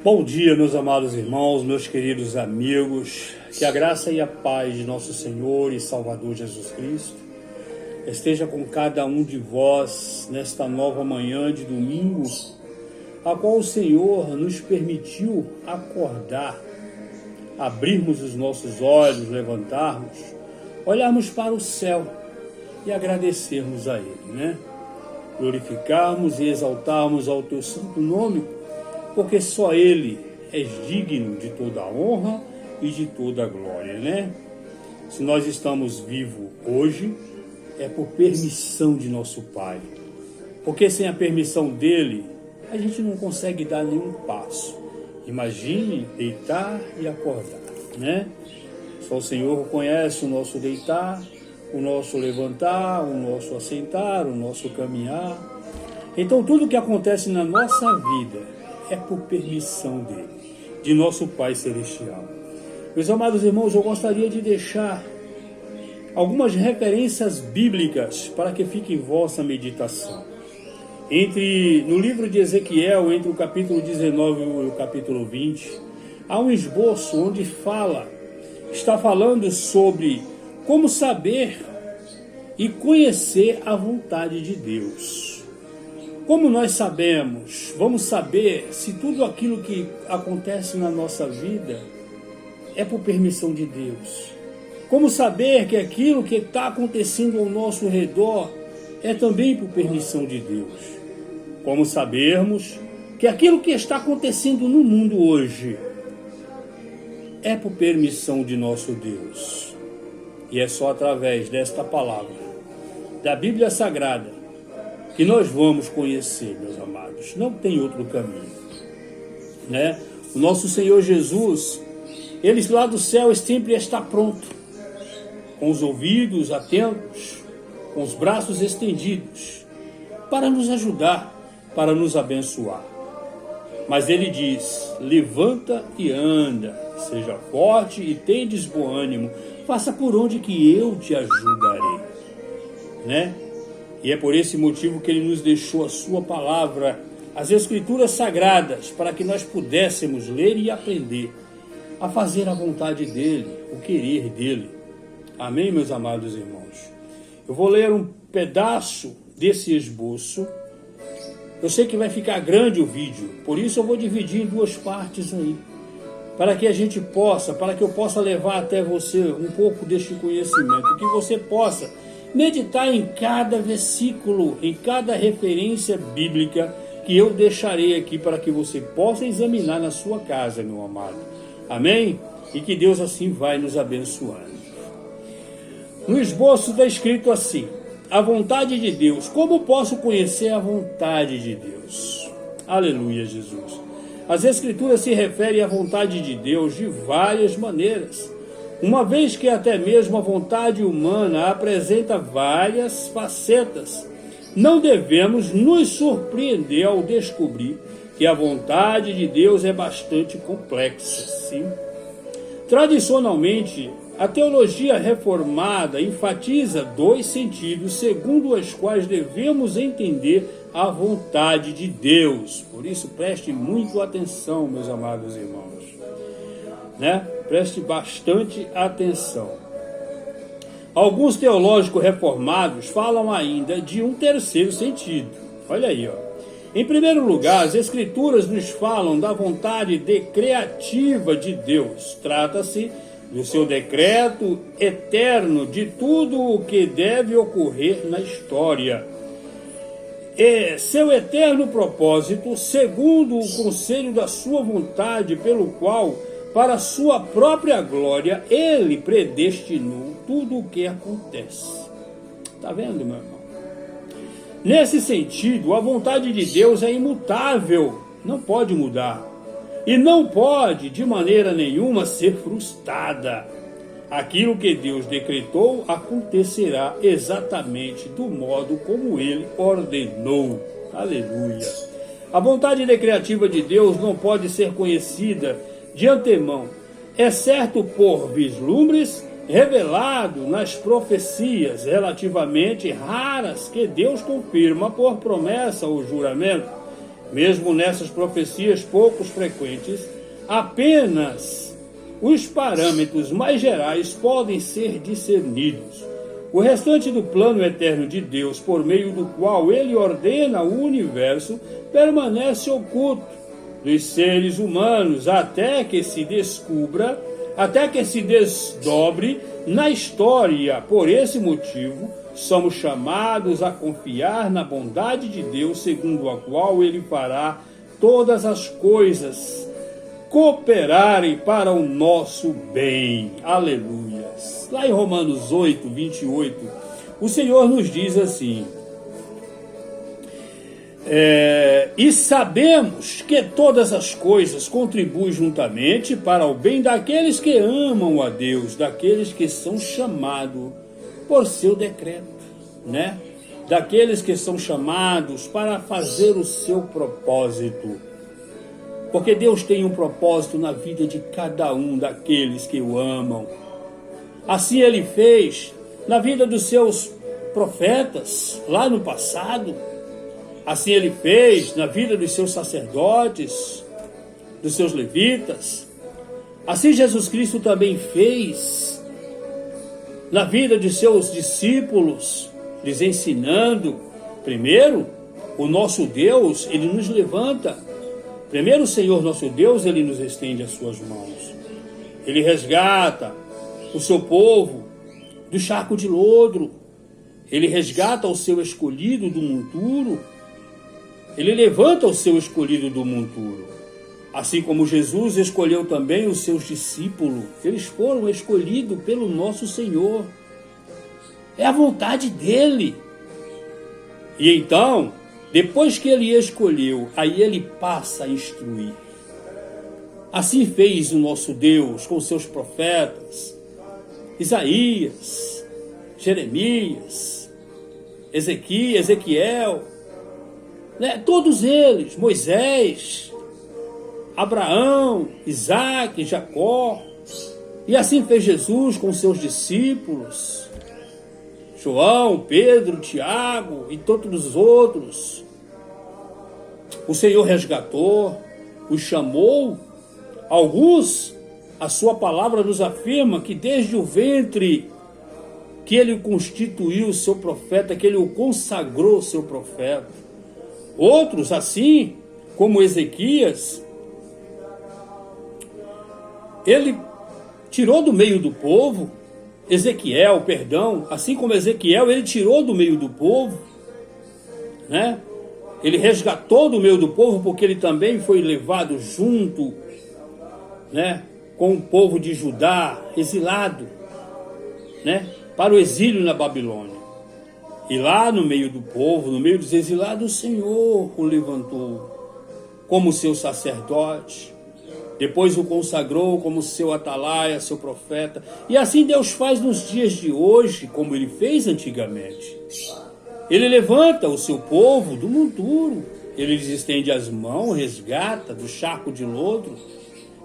Bom dia, meus amados irmãos, meus queridos amigos, que a graça e a paz de nosso Senhor e Salvador Jesus Cristo esteja com cada um de vós nesta nova manhã de domingo, a qual o Senhor nos permitiu acordar, abrirmos os nossos olhos, levantarmos, olharmos para o céu e agradecermos a Ele, né? Glorificarmos e exaltarmos ao Teu santo nome, porque só Ele é digno de toda a honra e de toda a glória, né? Se nós estamos vivos hoje, é por permissão de nosso Pai, porque sem a permissão dEle, a gente não consegue dar nenhum passo. Imagine deitar e acordar, né? Só o Senhor conhece o nosso deitar, o nosso levantar, o nosso assentar, o nosso caminhar. Então tudo que acontece na nossa vida é por permissão dele, de nosso Pai Celestial. Meus amados irmãos, eu gostaria de deixar algumas referências bíblicas para que fique em vossa meditação. No livro de Ezequiel, entre o capítulo 19 e o capítulo 20, há um esboço onde está falando sobre como saber e conhecer a vontade de Deus. Como nós sabemos, vamos saber se tudo aquilo que acontece na nossa vida é por permissão de Deus. Como saber que aquilo que está acontecendo ao nosso redor é também por permissão de Deus. Como sabermos que aquilo que está acontecendo no mundo hoje é por permissão de nosso Deus. E é só através desta palavra, da Bíblia Sagrada, que nós vamos conhecer, meus amados. Não tem outro caminho, né? O nosso Senhor Jesus, Ele lá do céu sempre está pronto, com os ouvidos atentos, com os braços estendidos, para nos ajudar, para nos abençoar. Mas Ele diz: levanta e anda, seja forte e tendes bom ânimo, faça por onde que eu te ajudarei, né? E é por esse motivo que Ele nos deixou a sua palavra, as Escrituras Sagradas, para que nós pudéssemos ler e aprender a fazer a vontade dEle, o querer dEle. Amém, meus amados irmãos? Eu vou ler um pedaço desse esboço. Eu sei que vai ficar grande o vídeo, por isso eu vou dividir em duas partes aí, para que eu possa levar até você um pouco deste conhecimento, que você possa meditar em cada versículo, em cada referência bíblica que eu deixarei aqui para que você possa examinar na sua casa, meu amado. Amém? E que Deus assim vai nos abençoando. No esboço está escrito assim: a vontade de Deus. Como posso conhecer a vontade de Deus? Aleluia, Jesus. As Escrituras se referem à vontade de Deus de várias maneiras, uma vez que até mesmo a vontade humana apresenta várias facetas. Não devemos nos surpreender ao descobrir que a vontade de Deus é bastante complexa, sim. Tradicionalmente, a teologia reformada enfatiza dois sentidos segundo os quais devemos entender a vontade de Deus. Por isso, preste muito atenção, meus amados irmãos, né? Preste bastante atenção. Alguns teológicos reformados falam ainda de um terceiro sentido. Olha aí, ó. Em primeiro lugar, as Escrituras nos falam da vontade decreativa de Deus. Trata-se do seu decreto eterno de tudo o que deve ocorrer na história. E seu eterno propósito, segundo o conselho da sua vontade, pelo qual, para sua própria glória, Ele predestinou tudo o que acontece. Está vendo, meu irmão? Nesse sentido, a vontade de Deus é imutável, não pode mudar. E não pode, de maneira nenhuma, ser frustrada. Aquilo que Deus decretou acontecerá exatamente do modo como Ele ordenou. Aleluia. A vontade decreativa de Deus não pode ser conhecida de antemão, exceto por vislumbres revelados nas profecias relativamente raras que Deus confirma por promessa ou juramento. Mesmo nessas profecias pouco frequentes, apenas os parâmetros mais gerais podem ser discernidos. O restante do plano eterno de Deus, por meio do qual ele ordena o universo, permanece oculto dos seres humanos até que se desdobre na história. Por esse motivo, somos chamados a confiar na bondade de Deus, segundo a qual ele fará todas as coisas cooperarem para o nosso bem. Aleluias. Lá em Romanos 8, 28, o Senhor nos diz assim: e sabemos que todas as coisas contribuem juntamente para o bem daqueles que amam a Deus, daqueles que são chamados por seu decreto, né? Daqueles que são chamados para fazer o seu propósito. Porque Deus tem um propósito na vida de cada um daqueles que o amam. Assim ele fez na vida dos seus profetas, lá no passado. Assim ele fez na vida dos seus sacerdotes, dos seus levitas. Assim Jesus Cristo também fez na vida de seus discípulos, lhes ensinando. Primeiro, o nosso Deus, ele nos levanta. Primeiro, o Senhor nosso Deus, ele nos estende as suas mãos. Ele resgata o seu povo do charco de lodo. Ele resgata o seu escolhido do monturo. Ele levanta o seu escolhido do monturo. Assim como Jesus escolheu também os seus discípulos. Eles foram escolhidos pelo nosso Senhor. É a vontade dele. E então, depois que ele escolheu, aí ele passa a instruir. Assim fez o nosso Deus com seus profetas, Isaías, Jeremias, Ezequiel, né? Todos eles, Moisés, Abraão, Isaac, Jacó. E assim fez Jesus com seus discípulos, João, Pedro, Tiago e todos os outros. O Senhor resgatou, os chamou. Alguns, a sua palavra nos afirma que desde o ventre que ele constituiu o seu profeta, que ele o consagrou seu profeta. Outros, assim como Ezequias, ele tirou do meio do povo. Assim como Ezequiel, ele tirou do meio do povo, né? Ele resgatou do meio do povo, porque ele também foi levado junto, né, com o povo de Judá, exilado, né, para o exílio na Babilônia. E lá no meio do povo, no meio dos exilados, o Senhor o levantou como seu sacerdote. Depois o consagrou como seu atalaia, seu profeta. E assim Deus faz nos dias de hoje, como ele fez antigamente. Ele levanta o seu povo do monturo. Ele lhes estende as mãos, resgata do charco de lodo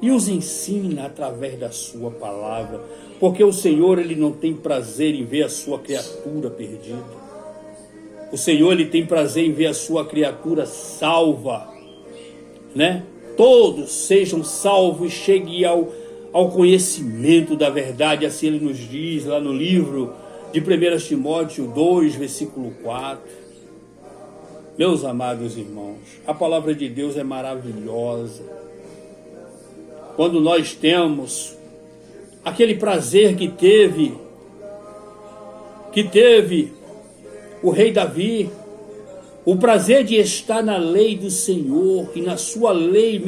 e os ensina através da sua palavra. Porque o Senhor, ele não tem prazer em ver a sua criatura perdida. O Senhor, ele tem prazer em ver a sua criatura salva, né? Todos sejam salvos e cheguem ao conhecimento da verdade. Assim ele nos diz lá no livro de 1 Timóteo 2, versículo 4. Meus amados irmãos, a palavra de Deus é maravilhosa. Quando nós temos aquele prazer que teve o rei Davi, o prazer de estar na lei do Senhor e na sua lei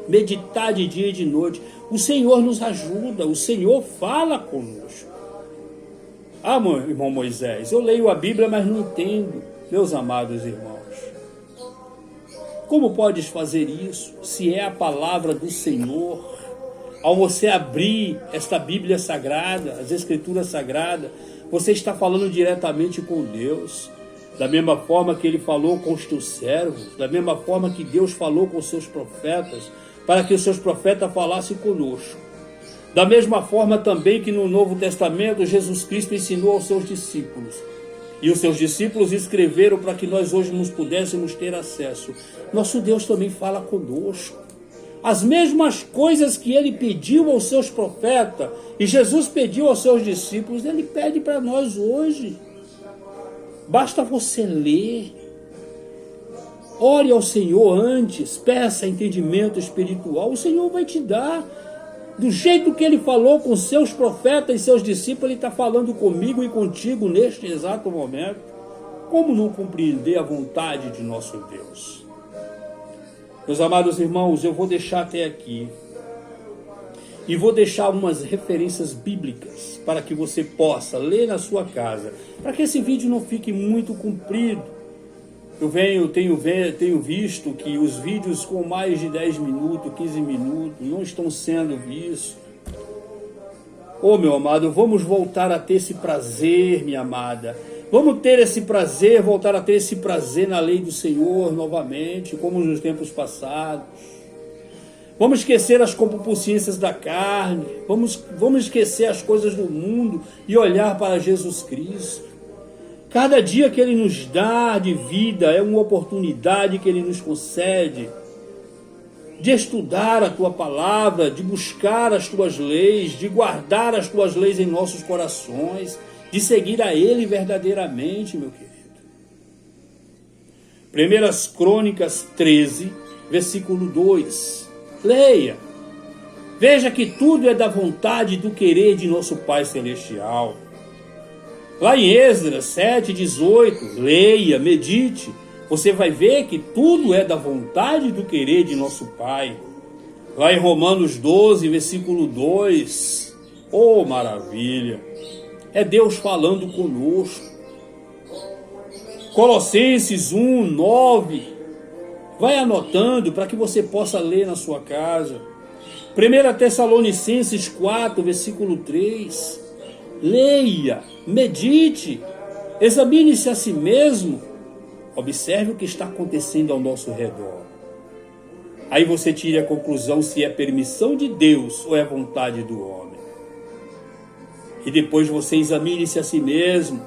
meditar de dia e de noite. O Senhor nos ajuda, o Senhor fala conosco. Ah, meu irmão Moisés, eu leio a Bíblia, mas não entendo. Meus amados irmãos, como podes fazer isso se é a palavra do Senhor? Ao você abrir esta Bíblia Sagrada, as Escrituras Sagradas, você está falando diretamente com Deus. Da mesma forma que ele falou com os teus servos, da mesma forma que Deus falou com os seus profetas, para que os seus profetas falassem conosco. Da mesma forma também que no Novo Testamento Jesus Cristo ensinou aos seus discípulos. E os seus discípulos escreveram para que nós hoje nos pudéssemos ter acesso. Nosso Deus também fala conosco. As mesmas coisas que ele pediu aos seus profetas e Jesus pediu aos seus discípulos, ele pede para nós hoje. Basta você ler. Ore ao Senhor antes, peça entendimento espiritual. O Senhor vai te dar. Do jeito que ele falou com seus profetas e seus discípulos, ele está falando comigo e contigo neste exato momento. Como não compreender a vontade de nosso Deus? Meus amados irmãos, eu vou deixar até aqui. E vou deixar umas referências bíblicas para que você possa ler na sua casa. Para que esse vídeo não fique muito comprido. Eu tenho visto que os vídeos com mais de 10 minutos, 15 minutos, não estão sendo vistos. Oh, meu amado, vamos voltar a ter esse prazer, minha amada. Vamos ter esse prazer, voltar a ter esse prazer na lei do Senhor novamente, como nos tempos passados. Vamos esquecer as concupiscências da carne. Vamos esquecer as coisas do mundo e olhar para Jesus Cristo. Cada dia que Ele nos dá de vida é uma oportunidade que Ele nos concede de estudar a Tua palavra, de buscar as Tuas leis, de guardar as Tuas leis em nossos corações, de seguir a Ele verdadeiramente, meu querido. 1 Crônicas 13, versículo 2. Leia. Veja que tudo é da vontade e do querer de nosso Pai Celestial. Lá em Esdras 7, 18, leia, medite. Você vai ver que tudo é da vontade e do querer de nosso Pai. Lá em Romanos 12, versículo 2. Oh, maravilha! É Deus falando conosco. Colossenses 1, 9. Vai anotando para que você possa ler na sua casa. 1 Tessalonicenses 4, versículo 3. Leia, medite, examine-se a si mesmo. Observe o que está acontecendo ao nosso redor. Aí você tire a conclusão se é permissão de Deus ou é vontade do homem. E depois você examine-se a si mesmo.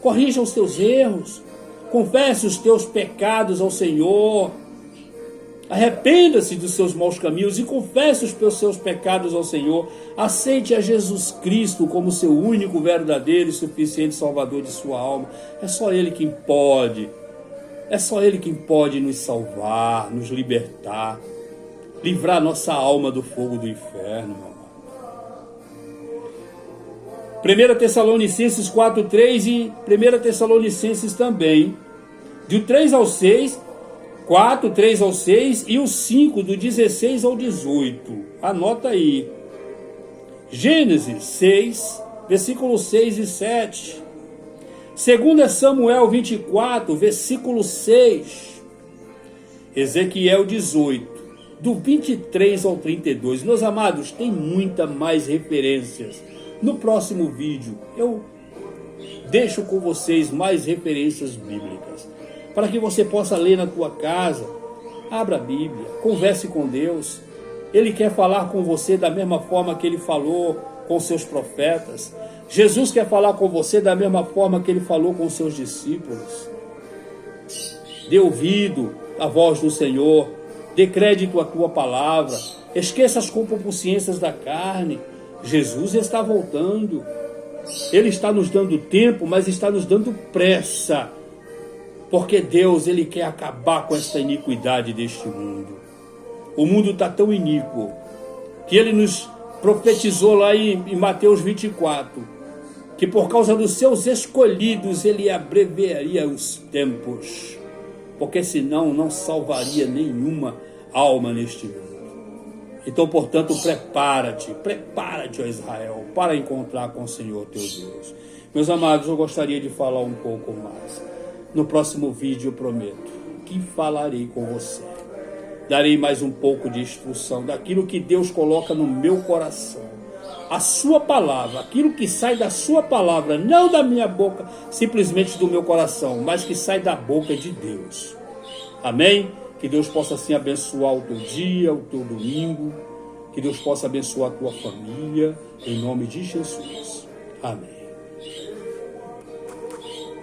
Corrija os teus erros. Confesse os teus pecados ao Senhor. Arrependa-se dos seus maus caminhos e confesse os seus pecados ao Senhor. Aceite a Jesus Cristo como seu único, verdadeiro e suficiente Salvador de sua alma. É só Ele quem pode. É só Ele quem pode nos salvar, nos libertar, livrar nossa alma do fogo do inferno, meu amado. 1 Tessalonicenses 4, 3 e 1 Tessalonicenses também, do 3 ao 6, 4, 3 ao 6 e o 5, do 16 ao 18. Anota aí. Gênesis 6, versículos 6 e 7. 2 Samuel 24, versículo 6. Ezequiel 18, do 23 ao 32. Meus amados, tem muita mais referências. No próximo vídeo, eu deixo com vocês mais referências bíblicas, para que você possa ler na tua casa. Abra a Bíblia, converse com Deus. Ele quer falar com você da mesma forma que Ele falou com seus profetas. Jesus quer falar com você da mesma forma que Ele falou com seus discípulos. Dê ouvido à voz do Senhor, dê crédito à tua palavra, esqueça as concupiscências da carne. Jesus está voltando. Ele está nos dando tempo, mas está nos dando pressa. Porque Deus, Ele quer acabar com essa iniquidade deste mundo. O mundo está tão iníquo que Ele nos profetizou lá em Mateus 24, que por causa dos seus escolhidos Ele abreviaria os tempos, porque senão não salvaria nenhuma alma neste mundo. Então, portanto, prepara-te, ó Israel, para encontrar com o Senhor teu Deus. Meus amados, eu gostaria de falar um pouco mais. No próximo vídeo eu prometo que falarei com você. Darei mais um pouco de instrução daquilo que Deus coloca no meu coração. A sua palavra, aquilo que sai da sua palavra, não da minha boca, simplesmente do meu coração, mas que sai da boca de Deus. Amém? Que Deus possa assim abençoar o teu dia, o teu domingo. Que Deus possa abençoar a tua família, em nome de Jesus. Amém.